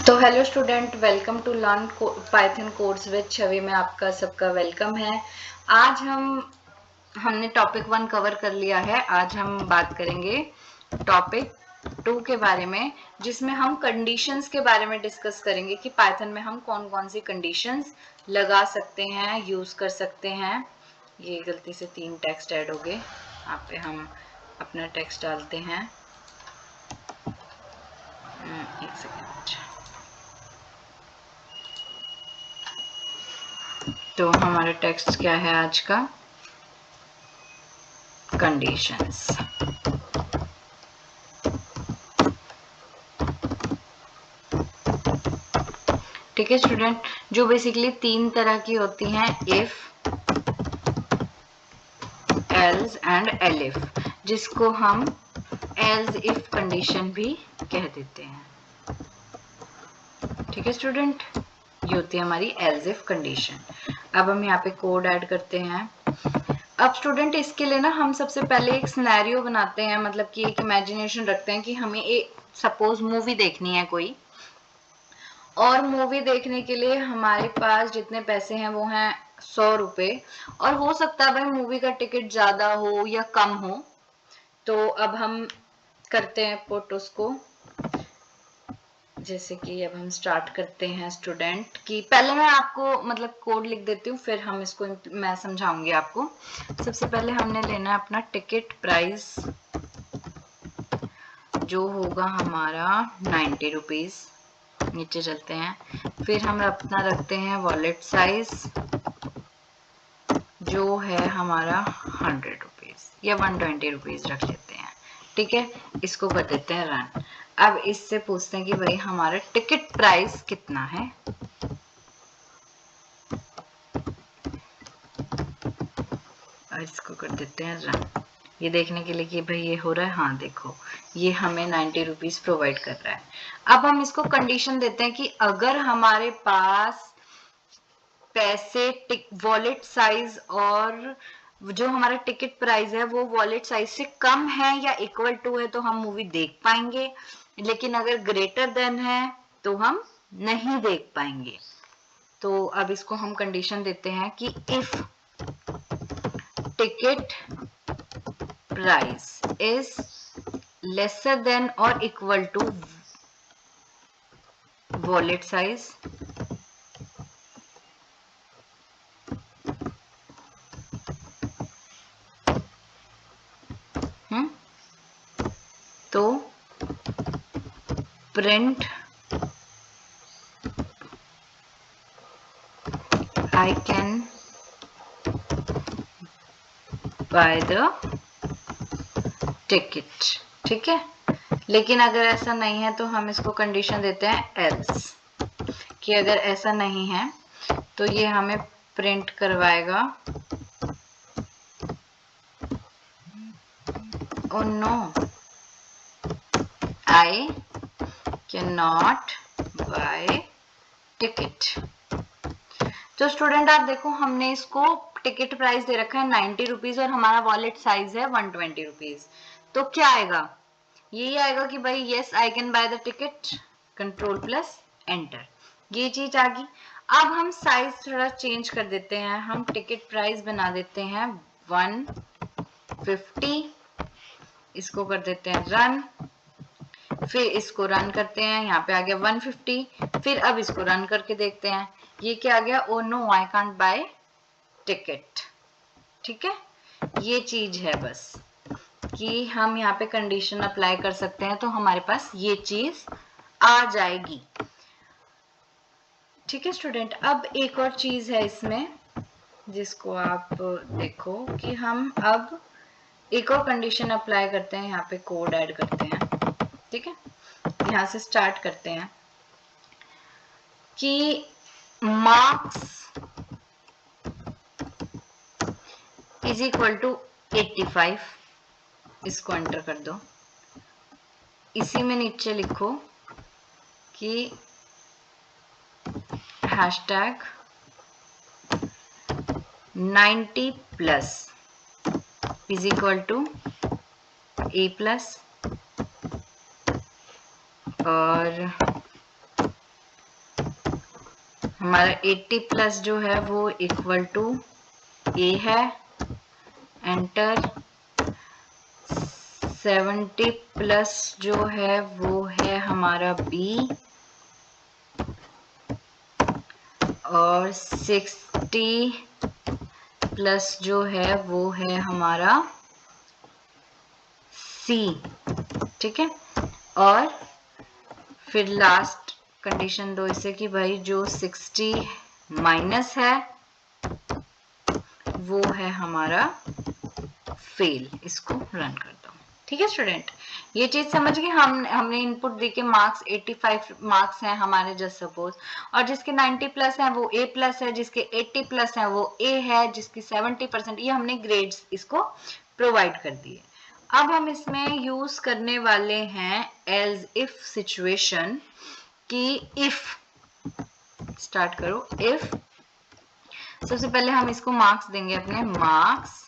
तो hello student, welcome to learn Python course with Chhavi में आपका सबका वेलकम है। आज हमने टॉपिक 1 कवर कर लिया है। आज हम बात करेंगे टॉपिक 2 के बारे में, जिसमें हम कंडीशंस के बारे में डिस्कस करेंगे कि पाइथन में हम कौन कौन सी कंडीशंस लगा सकते हैं, यूज कर सकते हैं। ये गलती से 3 टेक्स्ट ऐड हो गए। यहाँ पे हम अपना टेक्स्ट डालते हैं। एक सेकेंड। तो हमारा टेक्स्ट क्या है आज का? कंडीशंस। ठीक है स्टूडेंट, जो बेसिकली 3 तरह की होती हैं, इफ, एल्स एंड एलिफ, जिसको हम एल्स इफ कंडीशन भी कह देते हैं। ठीक है स्टूडेंट, ये होती है हमारी एल्स इफ कंडीशन। अब हम यहाँ पे कोड ऐड करते हैं। अब स्टूडेंट, इसके लिए ना हम सबसे पहले एक सिनेरियो बनाते हैं, मतलब कि एक इमेजिनेशन रखते हैं कि हमें एक सपोज मूवी देखनी है कोई, और मूवी देखने के लिए हमारे पास जितने पैसे हैं वो हैं 100 रुपए, और हो सकता है भाई मूवी का टिकट ज्यादा हो या कम हो। तो अब हम करते हैं पुट उसको, जैसे कि अब हम स्टार्ट करते हैं स्टूडेंट कि पहले मैं आपको मतलब कोड लिख देती हूँ, फिर हम इसको मैं समझाऊंगी आपको। सबसे पहले हमने लेना है अपना टिकट प्राइस, जो होगा हमारा 90 रुपीज। नीचे चलते हैं, फिर हम अपना रखते हैं वॉलेट साइज, जो है हमारा 100 रुपीज या 120 रुपीज रख लेते हैं। ठीक है, इसको कर देते हैं रन। अब इससे पूछते हैं कि भाई हमारा टिकट प्राइस कितना है। और इसको कर देते हैं रन, ये देखने के लिए कि भाई ये हो रहा है। हाँ देखो, ये हमें 90 रुपीज प्रोवाइड कर रहा है। अब हम इसको कंडीशन देते हैं कि अगर हमारे पास पैसे वॉलेट साइज और जो हमारा टिकट प्राइस है वो वॉलेट साइज से कम है या इक्वल टू है तो हम मूवी देख पाएंगे, लेकिन अगर ग्रेटर देन है तो हम नहीं देख पाएंगे। तो अब इसको हम कंडीशन देते हैं कि if ticket price is lesser than और इक्वल टू वॉलेट साइज, तो print I can buy the ticket। ठीक है, लेकिन अगर ऐसा नहीं है तो हम इसको कंडीशन देते हैं एल्स, कि अगर ऐसा नहीं है तो ये हमें प्रिंट करवाएगा oh no I cannot buy ticket। तो स्टूडेंट आप देखो, हमने इसको टिकट प्राइस दे रखा है 90 रुपीज और हमारा वॉलेट साइज है 120 रुपीज। तो क्या आएगा? यही आएगा कि भाई yes I can buy the ticket, control plus enter, ये चीज आ गई। अब हम साइज थोड़ा चेंज कर देते हैं, हम टिकट प्राइस बना देते हैं 150, इसको कर देते हैं रन, फिर इसको रन करते हैं, यहाँ पे आ गया 150, फिर अब इसको रन करके देखते हैं, ये क्या आ गया? Oh no I can't buy ticket. ठीक है, ये चीज है बस कि हम यहाँ पे कंडीशन अप्लाई कर सकते हैं तो हमारे पास ये चीज आ जाएगी। ठीक है स्टूडेंट, अब एक और चीज है इसमें जिसको आप देखो कि हम अब एक और कंडीशन अप्लाई करते हैं, यहाँ पे कोड ऐड करते हैं। ठीक है, यहाँ से स्टार्ट करते हैं कि मार्क्स इज इक्वल टू 85, इसको एंटर कर दो। इसी में नीचे लिखो कि hashtag 90 plus is equal to A plus और हमारा 80 प्लस जो है वो इक्वल टू ए है, एंटर। 70 प्लस जो है वो है हमारा बी, और 60 प्लस जो है वो है हमारा सी, ठीक है। और फिर लास्ट कंडीशन दो इसे कि भाई जो 60 माइनस है वो है हमारा फेल। इसको रन कर दो, ठीक है स्टूडेंट। ये चीज समझ गए। हमने इनपुट देके मार्क्स 85 मार्क्स हैं हमारे, जस्ट सपोज, और जिसके 90 प्लस है वो ए प्लस है, जिसके 80 प्लस है वो ए है, जिसकी 70%, ये हमने ग्रेड्स इसको प्रोवाइड कर दिए। अब हम इसमें यूज करने वाले हैं एज इफ सिचुएशन कि इफ, स्टार्ट करो, इफ सबसे पहले हम इसको मार्क्स देंगे अपने, marks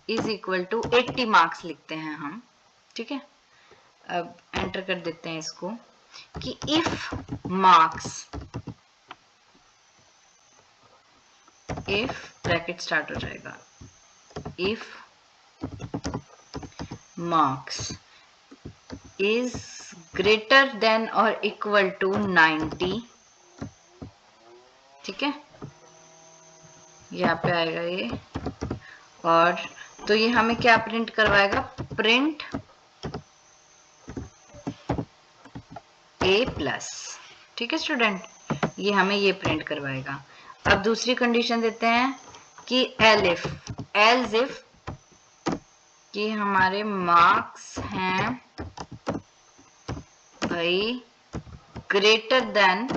is equal to 80 marks लिखते हैं हम, ठीक है। अब एंटर कर देते हैं इसको कि if marks, if bracket start हो जाएगा, if marks is greater than और इक्वल टू 90, ठीक है, यहाँ पे आएगा ये। और तो ये हमें क्या प्रिंट करवाएगा, प्रिंट ए प्लस, ठीक है स्टूडेंट, ये हमें ये प्रिंट करवाएगा। अब दूसरी कंडीशन देते हैं कि एल्स इफ कि हमारे मार्क्स हैं भाई ग्रेटर देन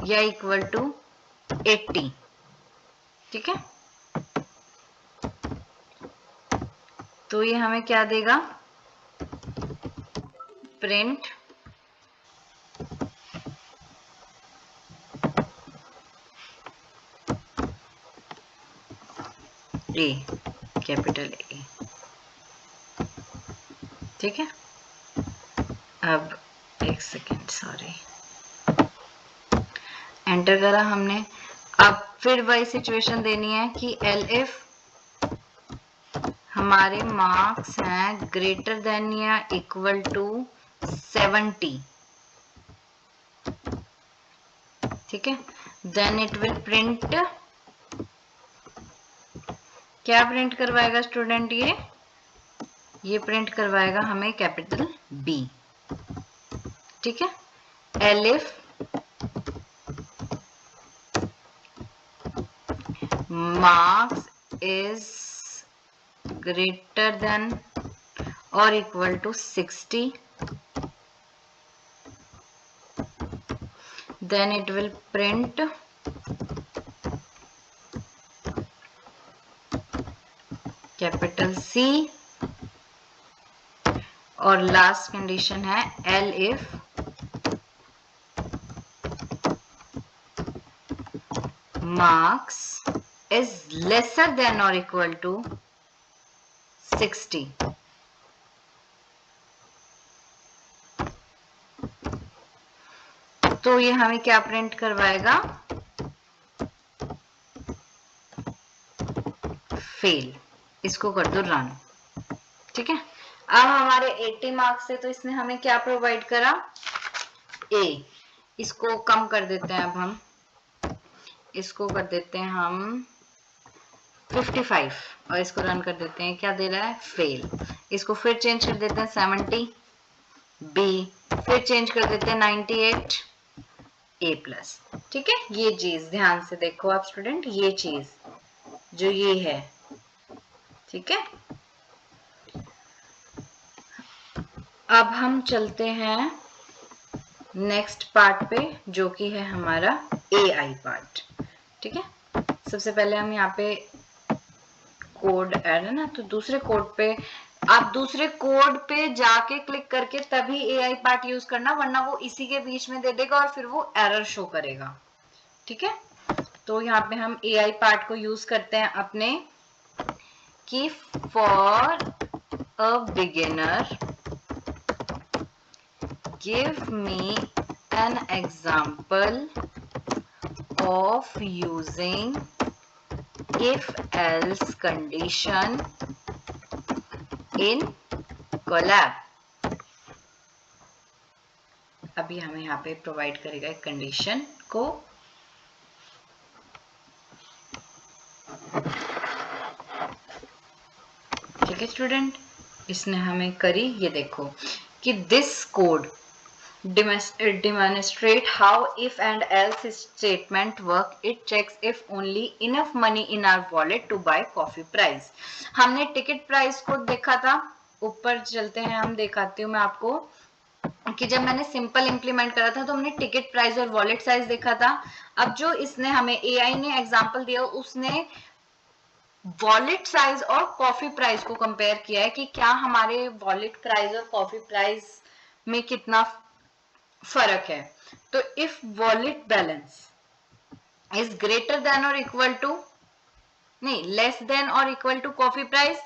या इक्वल टू 80, ठीक है। तो ये हमें क्या देगा, प्रिंट ए, कैपिटल ए, ठीक है। अब एक सेकेंड, सॉरी, एंटर करा हमने। अब फिर वही सिचुएशन देनी है कि एल इफ हमारे मार्क्स हैं ग्रेटर देन या इक्वल टू 70, ठीक है, देन इट विल प्रिंट, क्या प्रिंट करवाएगा स्टूडेंट, ये प्रिंट करवाएगा हमें कैपिटल बी, ठीक है। L if marks is greater than or equal to 60, then it will print capital C, और लास्ट कंडीशन है L if marks is lesser than और इक्वल टू 60, तो ये हमें क्या प्रिंट करवाएगा, फेल। इसको कर दो रन, ठीक है। अब हमारे 80 मार्क्स है तो इसने हमें क्या प्रोवाइड करा, ए। इसको कम कर देते हैं, अब हम इसको कर देते हैं हम 55 और इसको रन कर देते हैं, क्या दे रहा है, फेल। इसको फिर चेंज कर देते हैं 70 बी, फिर चेंज कर देते हैं 98 ए प्लस, ठीक है। ये चीज ध्यान से देखो आप स्टूडेंट, ये चीज जो ये है, ठीक है। अब हम चलते हैं नेक्स्ट पार्ट पे जो कि है हमारा AI पार्ट, ठीक है। सबसे पहले हम यहाँ पे कोड ऐड है ना, तो दूसरे कोड पे आप दूसरे कोड पे जाके क्लिक करके तभी AI पार्ट यूज करना, वरना वो इसी के बीच में दे देगा और फिर वो एरर शो करेगा, ठीक है। तो यहाँ पे हम AI पार्ट को यूज करते हैं अपने कि for a beginner give me an example of using if else condition in collab। अभी हमें यहाँ पे प्रोवाइड करेगा एक कंडीशन को, ठीक है स्टूडेंट, इसने हमें करी, ये देखो कि this code demonstrate how if and else statement work. It checks if only enough money in our wallet to buy coffee price। हमने टिकट प्राइस को देखा था, ऊपर चलते हैं, हम दिखाती हूँ मैं आपको कि जब मैंने सिंपल इंप्लीमेंट करा था तो हमने टिकट प्राइस और वॉलेट साइज देखा था। अब जो इसने हमें एआई ने एग्जांपल दिया, उसने वॉलेट साइज और कॉफी प्राइस को कंपेयर किया है कि क्या हमारे वॉलेट प्राइस और कॉफी प्राइस में कितना फर्क है। तो if wallet balance is greater than और इक्वल टू, नहीं, लेस देन और equal to coffee price,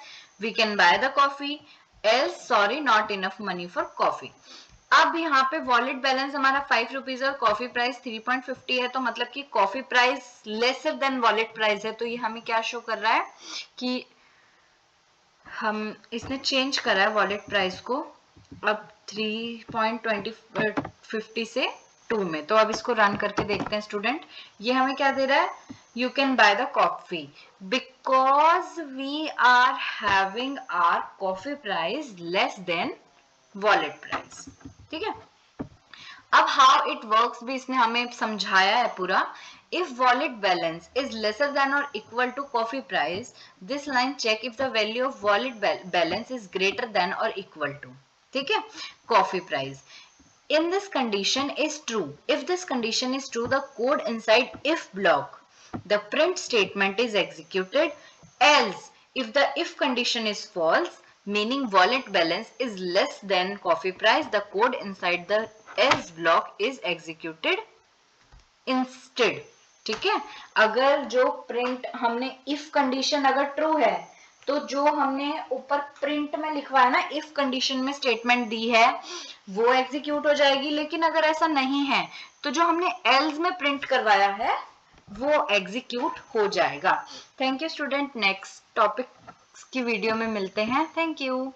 we can buy the coffee, else sorry not enough money for coffee. अब यहाँ पे वॉलेट बैलेंस हमारा 5 रुपीज और कॉफी प्राइस 3.50 है, तो मतलब कि coffee price lesser than wallet price है। तो ये हमें क्या शो कर रहा है कि हम इसने चेंज करा है वॉलेट प्राइस को अब 3.50 से 2 में। तो अब इसको रन करके देखते हैं स्टूडेंट, ये हमें क्या दे रहा है, you can buy the coffee because we are having our coffee price less than wallet price. ठीक है, अब हाउ इट वर्क्स भी इसने हमें समझाया है पूरा। If wallet balance is lesser than or equal to coffee price, this line check if the value of wallet balance is greater than or equal to, ठीक है, coffee price. In this condition is true. If this condition is true, the code inside if block, the print statement is executed. Else, if the if condition is false, meaning wallet balance is less than coffee price, the code inside the else block is executed instead। ठीक है, अगर जो print हमने if condition अगर true है तो जो हमने ऊपर प्रिंट में लिखवाया ना इफ कंडीशन में स्टेटमेंट दी है वो एग्जीक्यूट हो जाएगी। लेकिन अगर ऐसा नहीं है तो जो हमने एल्स में प्रिंट करवाया है वो एग्जीक्यूट हो जाएगा। Thank you student, next topic की वीडियो में मिलते हैं। Thank you.